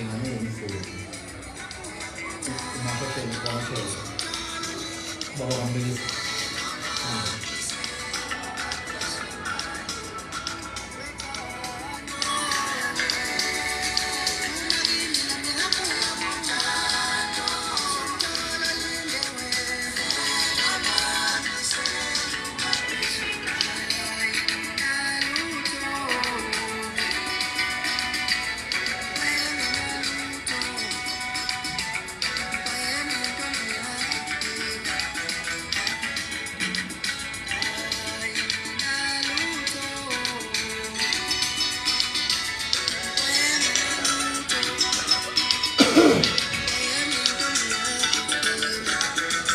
inganingi futhi umaphetheni kwaphela baba wambili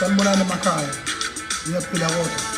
sanibonani emakhaya ngiyaphila kodwa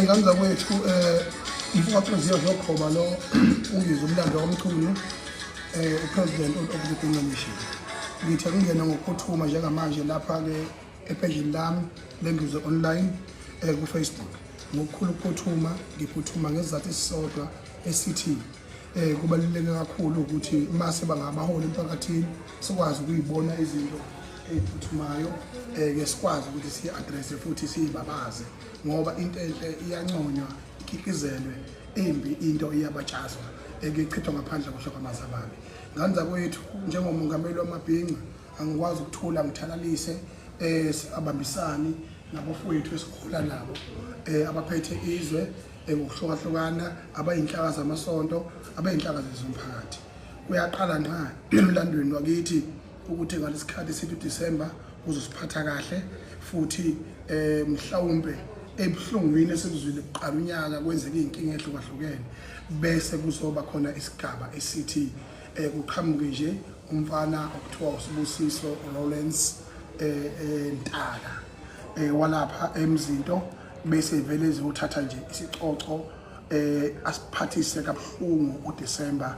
nganza kwethu umfowethu ziyokhoba lo ungizwe umlando womchunu upresident of the Commission ngithe kungena ngokuphuthuma njengamanje lapha ke epage lami lengizwe online ku Facebook ngokukhulu ukuphuthuma ngiphuthuma ngezathu esisodwa esithi kubaluleke kakhulu ukuthi mase bangabaholi emphakathini sikwazi ukuyibona izinto eziphuthumayo ke sikwazi ukuthi si-address futhi siyibabaze ngoba into enhle iyanconywa ikhikizelwe embi into iyabajazwa echithwa ngaphandle kusho kwamazababe nganza kwethu njengomongameli wamabhinqa angikwazi ukuthula ngithalalise abambisani nabafowethu esikhula nabo abaphethe izwe ngokuhlukahlukana abayinhlaka zamasonto abayinhlaka zomphakathi kuyaqala nqa emlandweni wakithi ukuthi ngalesikhathi sithi December uzosiphatha kahle futhi mhlawumbe ebuhlungwini esikuzwile kuqala unyaka kwenzeka izinkinga ehlukahlukene bese kuzoba khona isigaba esithi kuqhamuke nje umfana okuthiwa uSibusiso Lawrence Ntaka walapha emzinto bese vele ezothatha nje isicoco asiphathise kabuhlungu uDecember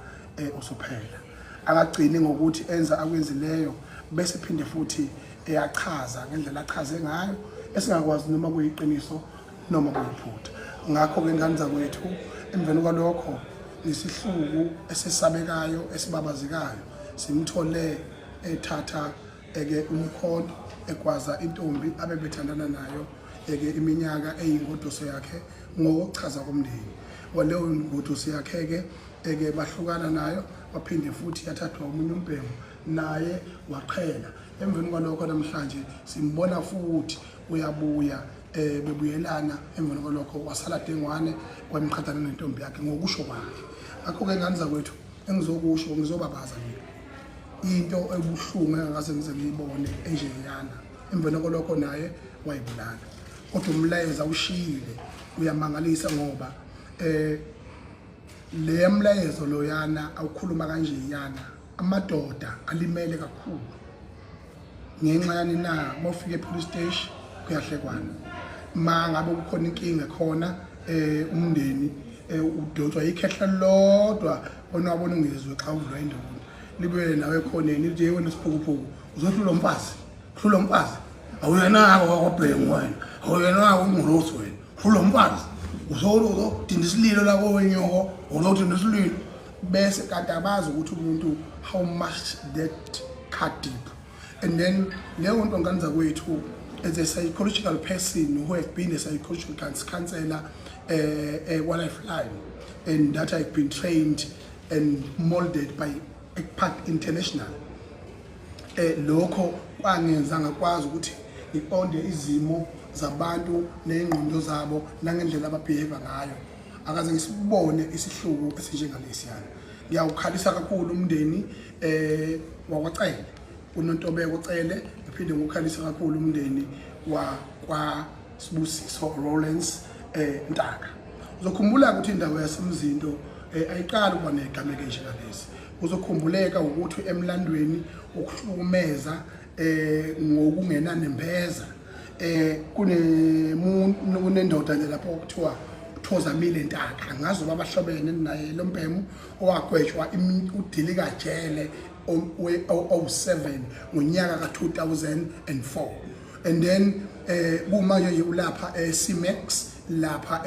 usuphela akagcini ngokuthi enza akwenzileyo bese phinde futhi eyachaza ngendlela achaze ngayo esingakwazi noma kuyiqiniso noma kuyiphutha ngakho ke nganza kwethu emveni kwalokho nisihluku esisabekayo esibabazikayo simthole ethatha eke umkhonto ekwaza intombi abebethandana nayo eke iminyaka eyingoduso yakhe ngokuchaza komndeni waleyo ngoduso yakhe ke eke bahlukana nayo waphinde futhi yathathwa umunye umbhemu naye waqhela emveni kwalokho namhlanje simbona futhi uyabuya bebuyelana emveni kwalokho wasala dengwane kwemqhathana nentombi yakhe ngokusho kwakhe akho ke nganza kwethu engizokusho ngizobabaza mina into ebuhlungu engakaze ngize ngiyibone enjeyana emveni kwalokho naye wayibulala kodwa umlayeza ushiyile uyamangalisa ngoba le mlayezo loyana awukhuluma kanje yana amadoda alimele kakhulu ngenxa yani na mawufika epolice station kuyahlekwana mangabe kukhona inkinga khona umndeni udonswa ikhehla lodwa onwabona ungezwe xa uvula indonga libe nawe khoneni nje wena siphukuphuku uzohlula umfazi hlula umfazi awuyena kwakwabhengu wena awuyena ungolosi wena hlula umfazi uzolo dinda isililo lako wenyoko uzothi nesililo bese kanti abazi ukuthi umuntu how much that cut deep and then leyo nto nganza kwethu as a psychological person who has been a psychological counselor while I fly and that I've been trained and molded by ECPAC International lokho kwangenza ngakwazi ukuthi ngiqonde izimo zabantu nezingqondo zabo nangendlela ababehave ngayo akaze ngisibone isihluku esinjengalesiyana ngiyawukhalisa kakhulu umndeni wakwacele uNontobeko ucele iphinde ngokhalisa kakhulu umndeni kwa Sibusiso Rollins Ntaka. Uzokhumbula ukuthi indawo yaseMzindo ayiqala ukuba negama elinjengalesi. Uzokhumbuleka ukuthi emlandweni ukuhlukumeza ngokungenanembeza kunendoda nje lapho kuthiwa Thozamile Ntaka, ngazo babahlobene naye lo mbhemu owagwetshwa udilika jele o7 ngonyaka ka2004. And then kumanje ulapha eCimex lapha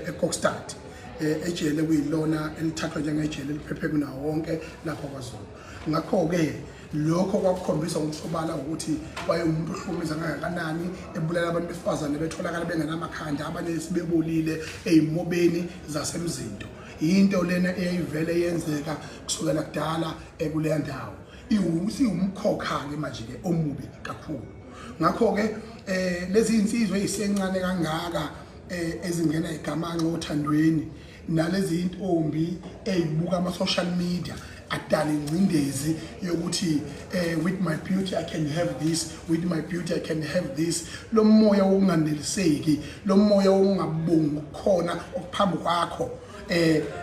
eKokstad ejele kuyilona elithathwa njengejele eliphephe kunawo wonke lapha kwaZulu. Ngakho ke lokho kwakukhombisa ukusobala ukuthi wayemuntu ohlukumeza kangakanani, ebulala abantu besifazane betholakala bengenamakhanda, abanye sibebolile ezimobeni zaseMzindo. Into lena eyayivele yenzeka kusukela kudala kuleya ndawo. Iwumkhokha ke manje ke omubi kakhulu. Ngakho ke lezi insizwe ezisencane kangaka ezingena igama ngothandweni nalezi intombi ezibuka ama social media adala ingcindezi yokuthi with my beauty I can have this, with my beauty I can have this. Lo moya wokunganeliseki, lo moya wokungabongi khona okuphambi kwakho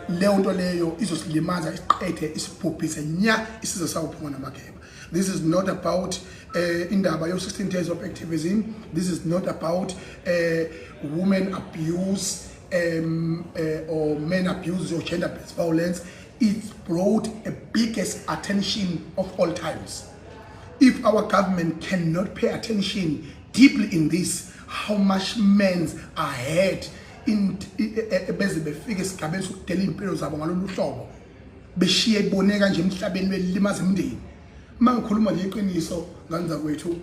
leyo nto leyo izosilimaza isiqede isibhubhise nya isizwe sawuphuma namageba. This is not about indaba yo 16 days of activism. This is not about women abuse or men abuse or gender-based violence. It's brought a biggest attention of all times. If our government cannot pay attention deeply in this, how much men are ahead in beze befike esigabeni sokudela impilo zabo ngalolu hlobo beshiye iboneka nje emhlabeni belimaza imindeni. Mangikhuluma nje iqiniso nganza kwethu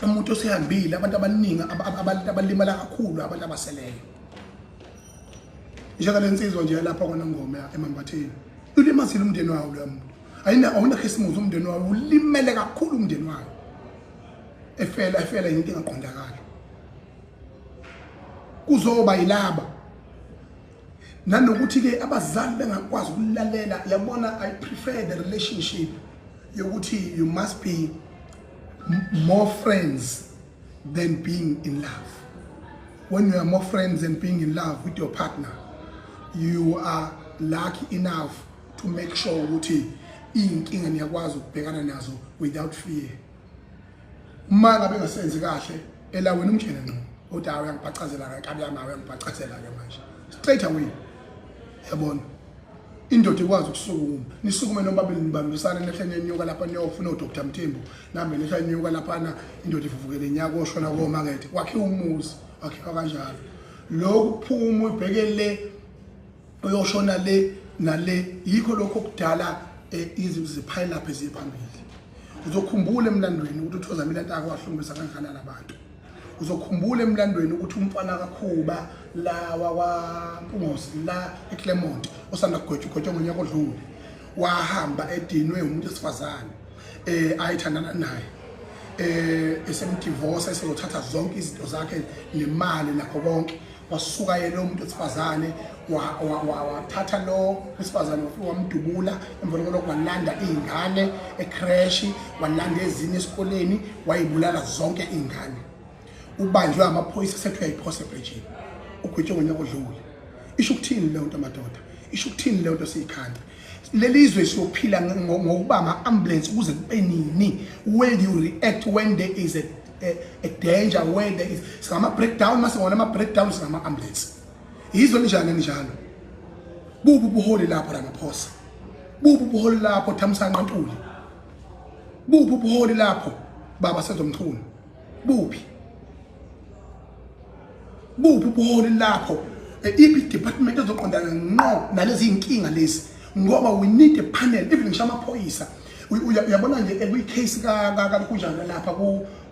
umuntu osehambile, abantu abaningi abalimala kakhulu, abantu abaseleyo. Njalo lensizwa nje lapha kona ngoma eMambatheni ulimazile umndeni wawo lo muntu. Awuna khisimuzo umndeni wawo ulimele kakhulu umndeni wawo. Efela into engaqondakala. Kuzoba yilaba nanokuthi ke abazali bengakwazi ukulalela. Yabona, I prefer the relationship yokuthi you must be more friends than being in love. When you are more friends than being in love with your partner, you are lucky enough to make sure ukuthi inkinga niyakwazi ukubhekana nazo without fear. Uma ngabe ngasenzi kahle elaweni umtshela ngqo uthi awu uyangibhacazela kabi yami, uyangibhacazela ke manje straight away. Yabona, indoda ikwazi ukusukuma, nisukume noma babili nibambisana nehlanye enyuka lapha niyofuna uDr Mthembu, nambe nehlanye enyuka lapha indoda ivuvukele inyaka oshona komakethe wakhiwa umuzi, wakhiwa kanjalo. Lokhu phuma ubhekele uyoshona le nale, yikho lokho kudala izipile lapha eziphambili. Uzokhumbula emlandweni ukuthi uThozamile Ntaka wahlukumeza kangakanani abantu. Uzokhumbula emlandweni ukuthi umfana kaKhuba la waMpungosi la eClermont osanda kugwetshwa ngonyaka odlule wahamba edinwe umuntu esifazane ayithandana naye esemdivorce esezothatha zonke izinto zakhe nemali nakho konke. Wasuka yena umuntu esifazane wathatha lo wesifazane wamdubula, emva kolokho walanda izingane ecrash, walanda ezinye esikoleni, wayibulala zonke izingane. Ubanjwe amaphoyisa sethu yayiphosa ebridge. Ugwetshwe ngonyaka odlule. Isho ukuthini le nto madoda? Isho ukuthini le nto siyikhanda? Lelizwe siyophila ngokuba ama-ambulance ukuze kube nini? Will you react when there is a danger, when there is singama breakdown? Mase ngona ama breakdown singama ambulance. Yizwe njani njalo? Bubu buholi lapho ramaphosa. Bubu buholi lapho Thamsanqa Ntuli. Bubu buholi lapho Baba Sezomthuni. Buphi? Bubu buholi lapho iphi department ezoqondana ngqo nalezi inkinga lezi, ngoba we need a panel. Even ngisho amaphoyisa uyabona nje ekuyicase kunjani lapha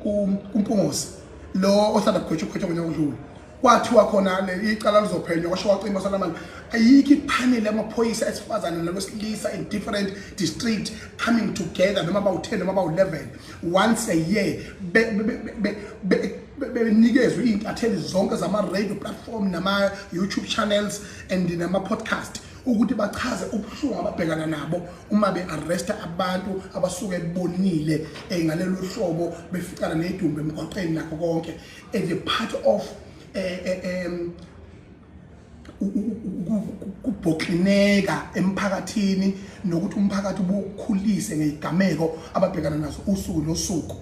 kuMpungosi lo osanda kugwetshwa ngonyaka odlule. Kwathiwa khona le icala lizophenywa kwasho wacimba salamani. Ayikho ipanel yamaphoyisa esifazane nalwesilisa in different districts coming together noma bawu10 noma bawu11 once a year benikezwe iy'ntatheli zonke zama radio platform nama YouTube channels and nama podcast ukuthi bachaze ubuhlungu ababhekana nabo uma be-arresta abantu abasuke bonile ngalelo hlobo beficana nedumbe emgwaqeni nakho konke as a part of ukubhoklineka emphakathini nokuthi umphakathi ubukhulise ngezigameko ababhekana nazo usuku nosuku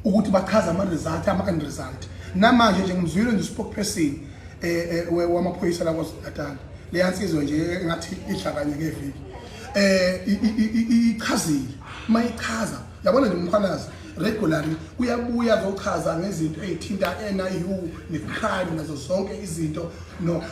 ukuthi bachaza ama-result ama-end result. Namanje njengomzwile nje spokesperson wamaphoyisa la kwaZulu-Natal leyansizwa nje ngathi ihlakanye ngeviki ichazile mayichaza yabona nje umkhwanazi regularly uyabuya zochaza ngezinto ezithinta NIU necrime nazo zonke izinto no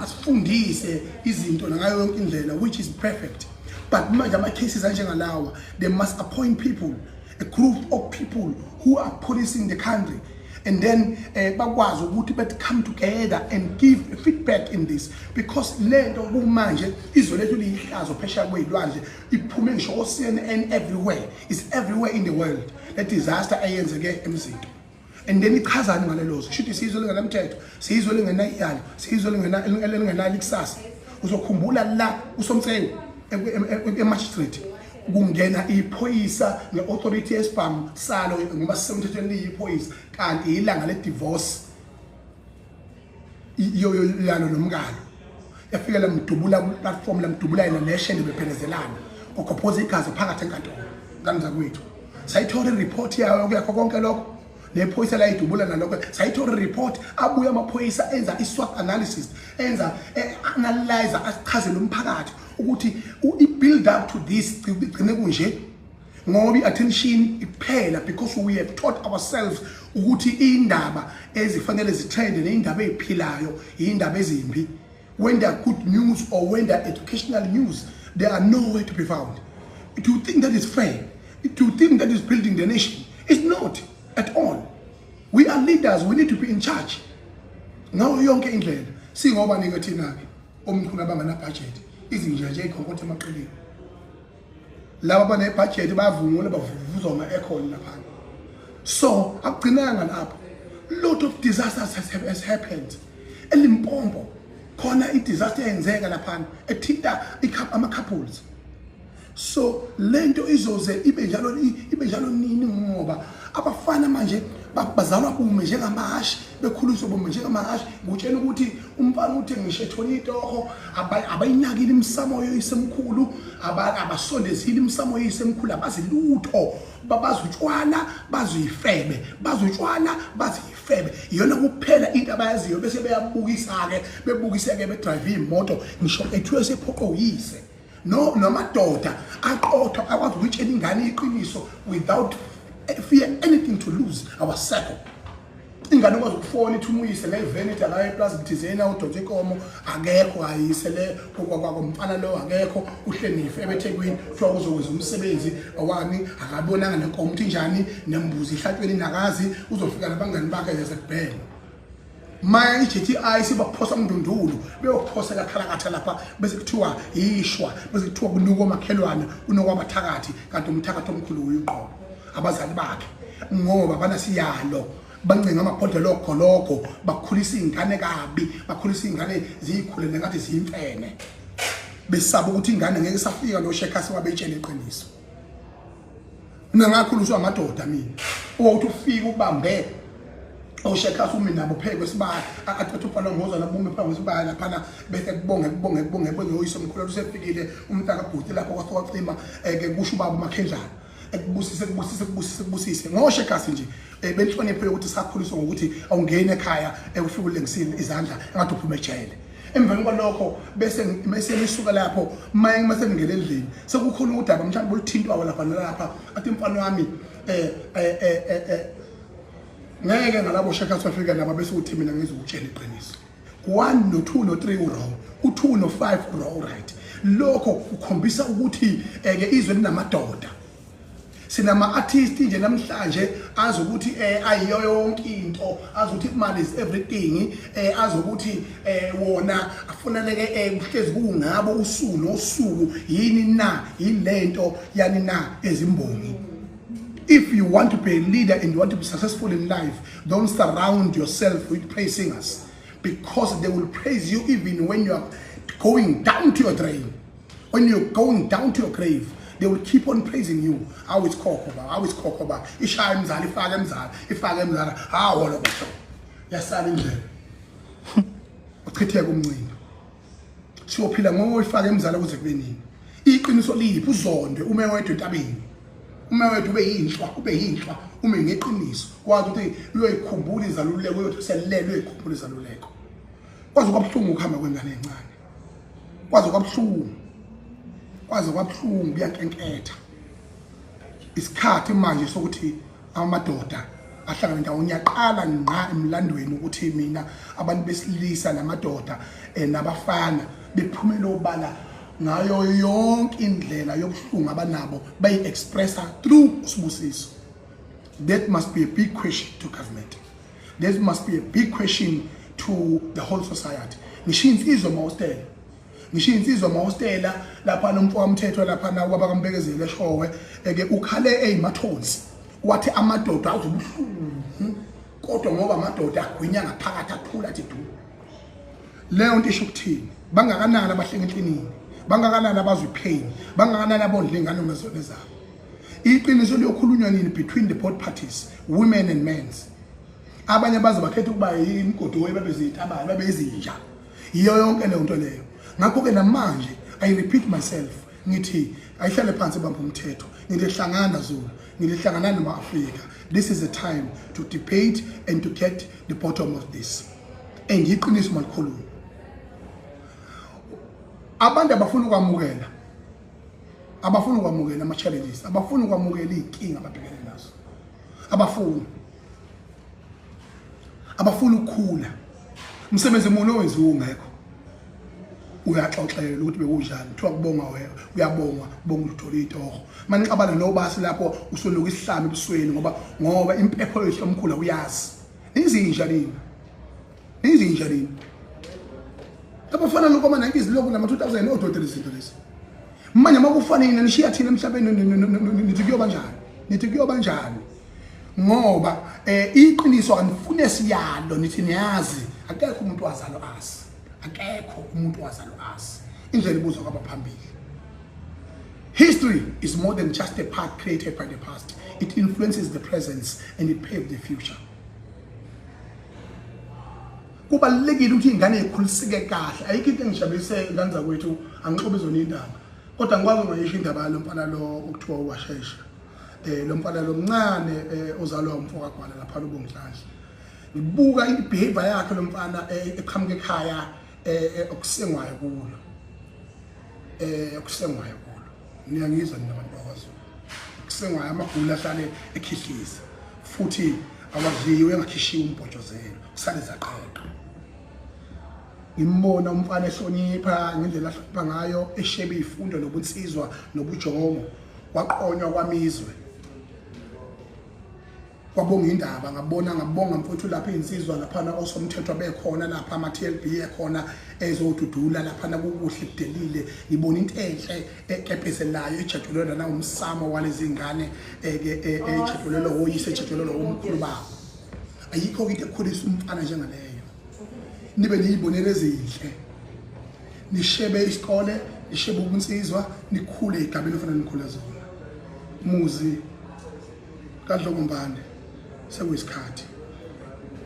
asifundise izinto ngayo yonke indlela which is perfect. But manje ama cases anjengalawa they must appoint people, a group of people who are policing the country, and then bakwazi ukuthi bethi come together and give feedback in this, because lento kumanje izwe lethu liyihlazo phesheya kwezilwandle iphume ngisho CNN everywhere, is everywhere in the world, that disaster eyenzeke emzinto. And then ichazani ngalelozo shuthi sizwe lingenamthetho, sizwe lingenayalo, sizwe lingenalo ikusasa. Uzokhumbula la uSomthengu e-magistrate kungena iphoyisa nge-authority yesibhamu salo ngoba sisemthethweni liyiphoyisa kanti ilanga le-divorce yalo nomkalo yafika lamdubula ku-platform lamdubula yena neshende bephelezelana okhophoza igazi phakathi enkantolo kanza kwethu sayithola i-report yayo kuyakho konke lokho nephoyisa la idubula nalokho sayithola i-report abuya amaphoyisa enza i-SWOT analysis enza analyze achazele umphakathi ukuthi i-build up to this igcine kunje ngoba i-attention iphela because we have taught ourselves ukuthi indaba ezifanele zitrende neindaba eziphilayo indaba ezimbi. When there are good news or when there are educational news, they are nowhere to be found. Do you think that is fair? Do you think that is building the nation? It's not at all. We are leaders, we need to be in charge. Ngayo yonke indlela singoba nike thina omkhulu abangana budget izinja nje ikhonkothe emaqeleni laba bane budget bavungule bavuvuzwa ama-aircon lapha. So akugcinanga lapho, lot of disasters has happened. eLimpopo khona i-disaster yenzeka lapha ethinta ama-couples. So lento izoze ibe njalo nini ngoba abafana manje bazalwa bume njengamahashi bekhuliswa bume njengamahashi. Ngutshela ukuthi umfana uthengishe ethona itoho abayinakile imsamo yoyisemkhulu abasondezile imsamo yoyisemkhulu abazilutho bazutshwala bazuyifebe bazutshwala bazuyifebe iyona kuphela into abayaziyo bese beyabukisa-ke bebukise-ke bedrive imoto ngisho ethiwe sephoqoyise no namadoda aqotha akwazi ukutshela ingane iqiniso without fear anything to lose our circle. Ingane okwazi ukufona ithi umuyise ngeveni la eplaza kuthizena udonsa inkomo akekho ayisele kwakwamfana lo akekho uhlenife ebeThekwini kuthiwa kuzokwenza umsebenzi awani akabonanga nenkomo ukuthi njani nembuzi ihlatshweni nakazi uzofika nabangani bakhe yasekubhela maya i-GTI sibaphosa umndundulu beyophosa lakhalakatha lapha bese kuthiwa ishwa bese kuthiwa kunuka omakhelwane unoka abathakathi kanti umthakathi omkhulu uyinqobo abazali bakhe ngoba banasiyalo bancenga amabhodlela ogoloko bakhulisa ingane kabi bakhulisa ingane ziyikhulele ngathi ziyimfene besaba ukuthi ingane ngeke safika lo shekhasi wabetshela iqiniso. Ngakhuliswa amadoda mina ukuthi ufike ubambe oshekhathi umi nabo pheke sibaya athatha uphala ngoza nabume phambi sibaya lapha bese kubonge uyisomkhulu usefikile umntaka bhuti lapho kwaSocima ke kusho ubaba uMakhendlana ekubusise ngoshekhasi nje benhloniphe ukuthi sakhuliswa ngokuthi awungene ekhaya ufike ulengisile izandla engathi uphume ejele. Emveni kwalokho bese nisuka lapho mase ngingena endlini sekukhona udaba mhlawumbe oluthintwayo lapha nalapha athi mfana wami ngeke ngalabo shekhasi wafika laba bese uthi mina ngizokutshela iqiniso 1 no 2 no 3 wrong u2 no 5 wrong right. Lokho ukhombisa ukuthi izwe linamadoda sinama-artist nje namhlanje azokuthi ayiyo yonke into azokuthi imali is everything azokuthi wona afuneleke kuhlezi kungabo usuku nosuku yini na yilento yani na ezimbongi. If you want to be a leader and you want to be successful in life, don't surround yourself with praise singers, because they will praise you even when you are going down to your drain, when you're going down to your grave, they will keep on praising you. How is Kokoba? How is Kokoba? Ishai mzali, ifake mzali, ifake mzali. Wona basho. Yasala indlela. Uchitheke umncino. Siyophila ngoyifaka emzala kuze kube nini. Iqiniso liphi uzonde ume wedwa entabeni. Ume wedwa ube yinhlwa, ume ngeqiniso. Kwazi ukuthi uyoyikhumbula izaluleko yethu selele uyikhumbula izaluleko. Kwazi kwabhlungu ukuhamba kwengane encane. Kwazi kwabhlungu. Kwazi kwabhlungu kuyankenketha. Isikhathi manje sokuthi amadoda ahlangana ndawonye yaqala ngqa emlandweni ukuthi mina abantu besilisa namadoda nabafana bephumela obala ngayo yonke indlela yobuhlungu abanabo bayi-expressa through usibusiso. That must be a big question to government. That must be a big question to the whole society. Ngisho insizwa mawustela. Ngisho insizwa mawustela lapha nomfo wamthetho lapha na kwabakambekezele eshowe eke ukhale eyimathonsi. Wathi amadoda azobuhlungu kodwa ngoba amadoda agwinya ngaphakathi athula athi du. Leyo nto isho ukuthini? Bangakanani abahlenga enhlinini? Bangakanani abazwe pain? Bangakanani abondle ingane nezone zabo? Iqiniso liyokhulunywa nini between the both parties, women and men? Abanye bazo bakhetha ukuba imgodo babezithabana babezinja. Iyo yonke leyo nto leyo. Ngakho ke namanje I repeat myself ngithi ayihlale phansi bamba umthetho. Ngilehlangana Zulu. Ngilehlangana nama-Afrika. This is the time to debate and to get the bottom of this. And iqiniso malikhuluma. Abantu abafuna ukwamukela. Abafuna ukwamukela ama-challenges. Abafuna ukwamukela iy'nkinga ababhekene nazo. Abafuna ukukhula. Umsebenzi muni owenziwe ungekho. Uyaxoxela ukuthi bekunjani. Kuthiwa kubonga wena. Uyabonga, bonga uthola itoho. Manixabana nobasi lapho usoloku isihlami ebusweni ngoba impepho yethu omkhulu uyazi. Izinja lini. Abafana lokho ama-90s lokho nama-2000 ododela izinto lezi. Manje makufanele nishiya thina emhlabeni nithi kuyoba njani. Ngoba iqiniso anifune siyalo nithi niyazi akekho umuntu wazalo asi. Akekho umuntu wazalo asi. Indlela ibuzwa kwabaphambili. History is more than just a part created by the past. It influences the present and it paves the future. Kubalulekile ukuthi ingane ikhuliseke kahle. Ayikho into engijabulise ingane zakwethu angixobe izona indaba. Kodwa ngikwazi ngayisho indaba lo mfana lo okuthiwa uwashesha. Lo mfana lo mncane ozalwa umfoka kwala lapha loBongihlanhla. Ngibuka ibehavior yakhe lo mfana eqhamuka ekhaya okusengwayo kulo. Okusengwayo kulo. Ngiyangizwa nina abantu bakwaZulu. Okusengwayo amagula ahlale ekhihliza. Futhi awadliwe engakhishiwe umbhotshozelo. Kusale zaqeqa. Ngimbona umfana ehlonipha ngendlela ahlonipha ngayo eshebe ifundo nobunsizwa nobujongo waqonywa kwamizwe. Kwabonga indaba ngabonga mfowethu lapha insizwa lapha osomthetho bekhona lapha ama-TLB ekhona ezodudula lapha kukuhle kudelile ngibona into enhle ekepezelayo ejatshulelwa na umsamo walezi ngane ejatshulelwa oyise ejatshulelwa omkhulu babo. Ayikho into ekhulisa umfana njengaleyo. Nibe niyibonele ezinhle. Nishebe isikole, nishebe ubunsizwa, nikhule igabeni ofana nikhula zona. Muzi kaDlokombane sekuyisikhathi.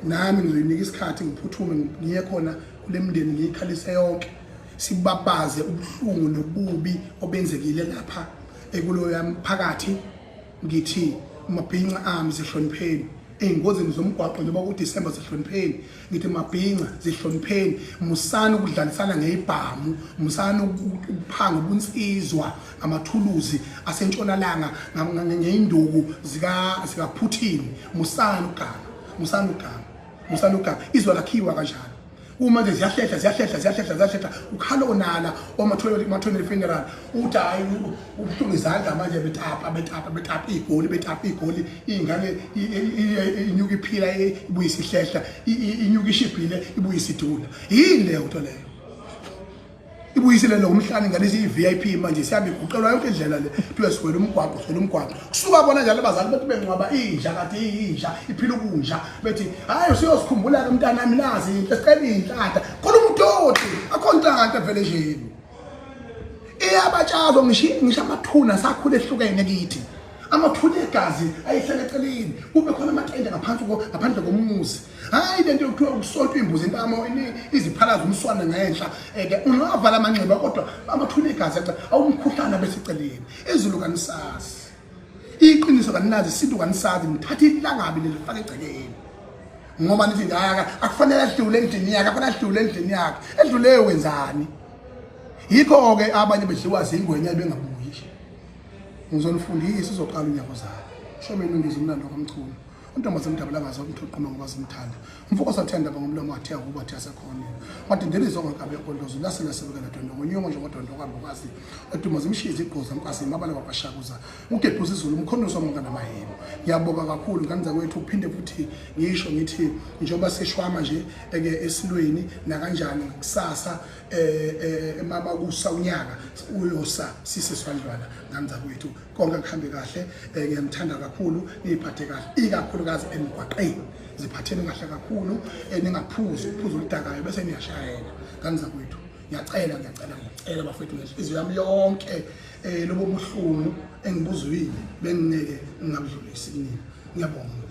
Nami ngizoyinika isikhathi ngiphuthume ngiye khona kule mndeni ngiyikhalise yonke. Sibabaze ubuhlungu nobubi obenzekile lapha ekuloya mphakathi ngithi mabhinqa ami zihlonipheni. Ey'ngozini zomgwaqo njengoba kuDisemba zihlonipheni. Ngithi mabhinqa zihlonipheni. Musani ukudlalisana ngey'bhamu. Musani ukuphanga ubunsizwa ngamathuluzi asentshonalanga ngey'nduku zikaPutin. Musani ugama. Izwe lakhiwa kanjani. Uma nje ziyahletha ukhala onala oma-20 funeral uthi hayi ubuhlungu izandla manje betapa igoli iy'ngane inyuka iphila ibuye isihlehla inyuka ishibhile ibuye isidula. Yini leyo nto leyo? Ibuyisile lo umhlane ngalezi i-VIP manje siyabe iguqelwa yonke indlela le kuthiwe siwela umgwaqo kusuka bona njalo abazali bethi bengcwaba inja kade inja iphila ubunja bethi hayi siyosikhumbula ke mntanami nazi into esicela iy'nhlahla khona umdoti akho kontanto vele nje iyabatshazwa ngisho amathuna sakhule ehlukene kithi amathuna egazi ayihlala eceleni kube khona amatende ngaphandle komuzi hayi lento yokuthiwa ukusonta imbuzi intamo iziphalaza umswana ngenhla ungavala amanxeba kodwa amathuna egazi awumkhuhlana bese eceleni izulu kanisasi iqiniso kaninazi isinto kanisazi ngithatha ilangabi lelifaka egcekeni ngoba nithi akufanele adlule endlini yakhe akufanele adlule endlini yakhe edluleyo wenzani yikho ke abanye bedliwa zingwenya bengabuyi ngizonifundisa uzoqala unyaka zayo shomeni ngizimlando kamchunu untombazi mdabula ngazo umthoqoma ngoba simthanda umfoko sathanda ngomlomo wathi akuba wathi asekhona wathi ndelizo ngakabe kondozo lasela sebekela dondo ngonyongo nje ngodondo kwabo kwazi udumaza imshizi igqoza mkwasi mabala kwashakuza ugebhuza izulu umkhondoso womngana mahebo ngiyabonga kakhulu nganiza kwethu uphinde futhi ngisho ngithi njengoba seshwama nje esilweni na kanjani kusasa emaba kusa unyaka uyosa siseswandlwana nganiza kwethu konke kuhambe kahle ngiyamthanda kakhulu niphathe kahle ikakhulukazi emgwaqeni ziphatheni kahle kakhulu ningaphuzi uphuzo oludakayo bese niyashayela nganiza kwethu ngiyacela bafethu ngenhliziyo yami yonke lobo buhlungu engibuzwile bengingeke ngingabudlulisi ngiyabonga